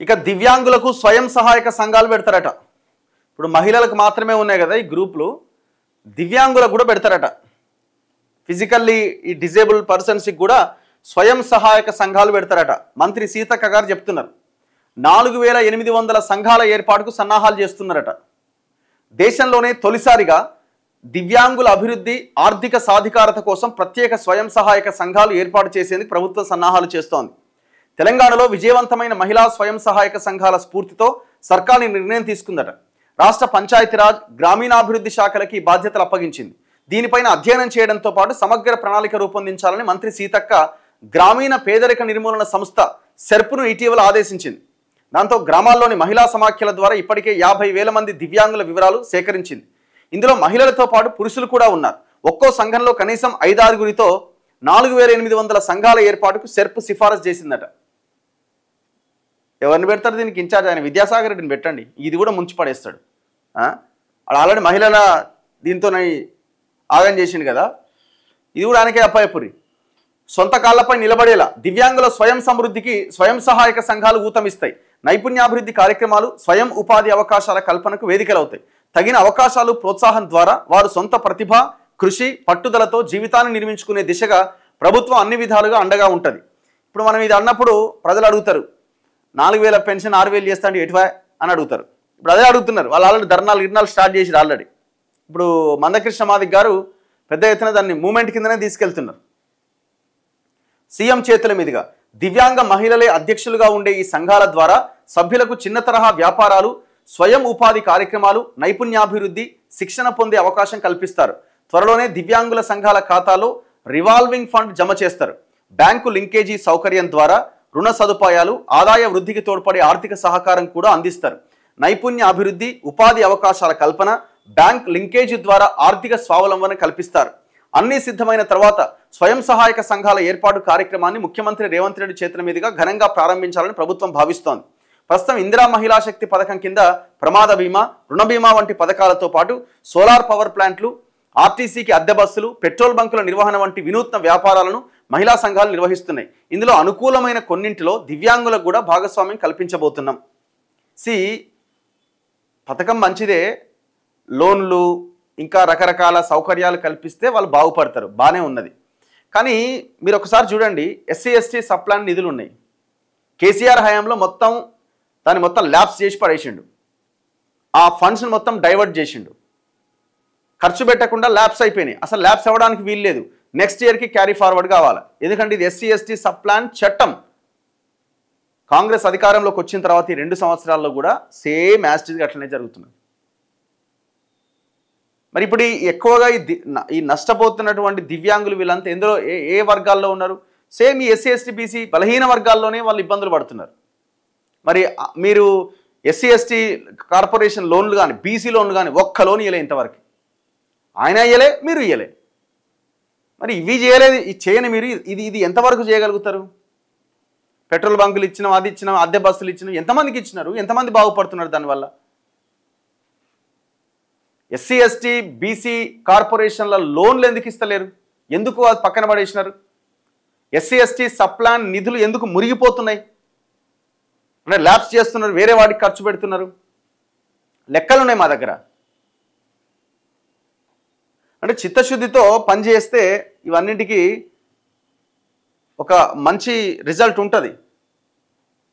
ఇక దివ్యాంగులకు స్వయం సహాయక సంఘాలు పెడతారట. ఇప్పుడు మహిళలకు మాత్రమే ఉన్నాయి కదా ఈ గ్రూపులు, దివ్యాంగులకు కూడా పెడతారట. ఫిజికల్లీ ఈ డిజేబుల్డ్ పర్సన్స్కి కూడా స్వయం సహాయక సంఘాలు పెడతారట. మంత్రి సీతక్క గారు చెప్తున్నారు. 4800 సంఘాల ఏర్పాటుకు సన్నాహాలు చేస్తున్నారట. దేశంలోనే తొలిసారిగా దివ్యాంగుల అభివృద్ధి ఆర్థిక సాధికారత కోసం ప్రత్యేక స్వయం సహాయక సంఘాలు ఏర్పాటు చేసేందుకు ప్రభుత్వం సన్నాహాలు చేస్తోంది. తెలంగాణలో విజయవంతమైన మహిళా స్వయం సహాయక సంఘాల స్ఫూర్తితో సర్కార్ నిర్ణయం తీసుకుందట. రాష్ట్ర పంచాయతీరాజ్ గ్రామీణాభివృద్ధి శాఖలకి బాధ్యతలు అప్పగించింది. దీనిపైన అధ్యయనం చేయడంతో పాటు సమగ్ర ప్రణాళిక రూపొందించాలని మంత్రి సీతక్క గ్రామీణ పేదరిక నిర్మూలన సంస్థ సెర్పును ఇటీవల ఆదేశించింది. దాంతో గ్రామాల్లోని మహిళా సమాఖ్యల ద్వారా ఇప్పటికే 50,000 మంది దివ్యాంగుల వివరాలు సేకరించింది. ఇందులో మహిళలతో పాటు పురుషులు కూడా ఉన్నారు. ఒక్కో సంఘంలో కనీసం 5-6గురితో 4800 సంఘాల ఏర్పాటుకు సెర్పు సిఫారసు చేసిందట. ఎవరిని పెడతారు దీనికి ఇన్ఛార్జ్? ఆయన విద్యాసాగర్ రెడ్డిని పెట్టండి, ఇది కూడా ముంచి పడేస్తాడు. ఆల్రెడీ మహిళల దీంతో ఆగం చేసిండు కదా, ఇది కూడా ఆయనకే అప్పాయపురి. సొంత కాళ్లపై నిలబడేలా దివ్యాంగుల స్వయం సమృద్ధికి స్వయం సహాయక సంఘాలు ఊతమిస్తాయి. నైపుణ్యాభివృద్ధి కార్యక్రమాలు స్వయం ఉపాధి అవకాశాల కల్పనకు వేదికలవుతాయి. తగిన అవకాశాలు ప్రోత్సాహం ద్వారా వారు సొంత ప్రతిభ, కృషి, పట్టుదలతో జీవితాన్ని నిర్మించుకునే దిశగా ప్రభుత్వం అన్ని విధాలుగా అండగా ఉంటుంది. ఇప్పుడు మనం ఇది అన్నప్పుడు ప్రజలు అడుగుతారు, 4000 పెన్షన్ 6000 చేస్తాండి ఎటువా అని అడుగుతారు. ఇప్పుడు అదే అడుగుతున్నారు. వాళ్ళు ఆల్రెడీ ధర్నాలు స్టార్ట్ చేసిరు ఆల్రెడీ. ఇప్పుడు మందకృష్ణ మాదిక్ గారు పెద్ద ఎత్తున దాన్ని మూమెంట్ కిందనే తీసుకెళ్తున్నారు. సీఎం చేతుల మీదుగా దివ్యాంగ మహిళలే అధ్యక్షులుగా ఉండే ఈ సంఘాల ద్వారా సభ్యులకు చిన్న తరహా వ్యాపారాలు, స్వయం ఉపాధి కార్యక్రమాలు, నైపుణ్యాభివృద్ధి, శిక్షణ పొందే అవకాశం కల్పిస్తారు. త్వరలోనే దివ్యాంగుల సంఘాల ఖాతాలో రివాల్వింగ్ ఫండ్ జమ చేస్తారు. బ్యాంకు లింకేజీ సౌకర్యం ద్వారా రుణ సదుపాయాలు, ఆదాయ వృద్ధికి తోడ్పడే ఆర్థిక సహకారం కూడా అందిస్తారు. నైపుణ్య అభివృద్ధి, ఉపాధి అవకాశాల కల్పన, బ్యాంక్ లింకేజీ ద్వారా ఆర్థిక స్వావలంబన కల్పిస్తారు. అన్ని సిద్ధమైన తర్వాత స్వయం సహాయక సంఘాల ఏర్పాటు కార్యక్రమాన్ని ముఖ్యమంత్రి రేవంత్ రెడ్డి చేతుల మీదుగా ఘనంగా ప్రారంభించాలని ప్రభుత్వం భావిస్తోంది. ప్రస్తుతం ఇందిరా మహిళా శక్తి పథకం కింద ప్రమాద బీమా, రుణ బీమా వంటి పథకాలతో పాటు సోలార్ పవర్ ప్లాంట్లు, ఆర్టీసీకి అద్దె బస్సులు, పెట్రోల్ బంకుల నిర్వహణ వంటి వినూత్న వ్యాపారాలను మహిళా సంఘాలు నిర్వహిస్తున్నాయి. ఇందులో అనుకూలమైన కొన్నింటిలో దివ్యాంగులకు కూడా భాగస్వామ్యం కల్పించబోతున్నాం. పథకం మంచిదే, లోన్లు ఇంకా రకరకాల సౌకర్యాలు కల్పిస్తే వాళ్ళు బాగుపడతారు, బాగానే ఉన్నది. కానీ మీరు ఒకసారి చూడండి, ఎస్సీ ఎస్టీ సబ్ ప్లాన్ నిధులు ఉన్నాయి. కేసీఆర్ హయాంలో దాన్ని మొత్తం ల్యాబ్స్ చేసి పడేసిండు. ఆ ఫండ్స్ని మొత్తం డైవర్ట్ చేసిండు. ఖర్చు పెట్టకుండా ల్యాబ్స్ అయిపోయినాయి. అసలు ల్యాబ్స్ అవ్వడానికి వీలు లేదు. నెక్స్ట్ ఇయర్కి క్యారీ ఫార్వర్డ్ కావాలి. ఎందుకంటే ఇది ఎస్సీ ఎస్టీ సబ్ ప్లాన్ చట్టం. కాంగ్రెస్ అధికారంలోకి వచ్చిన తర్వాత ఈ 2 సంవత్సరాల్లో కూడా సేమ్ యాస్టిజ్గా అట్లనే జరుగుతున్నది. మరి ఇప్పుడు ఎక్కువగా ఈ నష్టపోతున్నటువంటి దివ్యాంగులు వీళ్ళంతా ఎందులో ఏ వర్గాల్లో ఉన్నారు? సేమ్ ఈ ఎస్సీ ఎస్టీ బీసీ బలహీన వర్గాల్లోనే వాళ్ళు ఇబ్బందులు పడుతున్నారు. మరి మీరు ఎస్సీ ఎస్టీ కార్పొరేషన్ లోన్లు కానీ, బీసీ లోన్లు కానీ ఒక్క లోన్ ఇవ్వలే ఇంతవరకు. ఆయన ఇవ్వలే, మీరు ఇవ్వలే. మరి ఇవి చేయలేదు, ఇది చేయని మీరు ఇది ఎంతవరకు చేయగలుగుతారు? పెట్రోల్ బంకులు ఇచ్చినాం, అది ఇచ్చినాం, అద్దె బస్సులు ఇచ్చినాం, ఎంతమందికి ఇచ్చినారు? ఎంతమంది బాగుపడుతున్నారు దానివల్ల? ఎస్సీ ఎస్టీ బీసీ కార్పొరేషన్ల లోన్లు ఎందుకు ఇస్తలేరు? ఎందుకు అది పక్కన పడేసినారు? ఎస్సీ ఎస్టీ సబ్ ప్లాన్ నిధులు ఎందుకు మురిగిపోతున్నాయి? అంటే ల్యాబ్స్ చేస్తున్నారు, వేరే వాడికి ఖర్చు పెడుతున్నారు. లెక్కలు ఉన్నాయి మా దగ్గర. అంటే చిత్తశుద్ధితో పనిచేస్తే ఇవన్నింటికి ఒక మంచి రిజల్ట్ ఉంటుంది.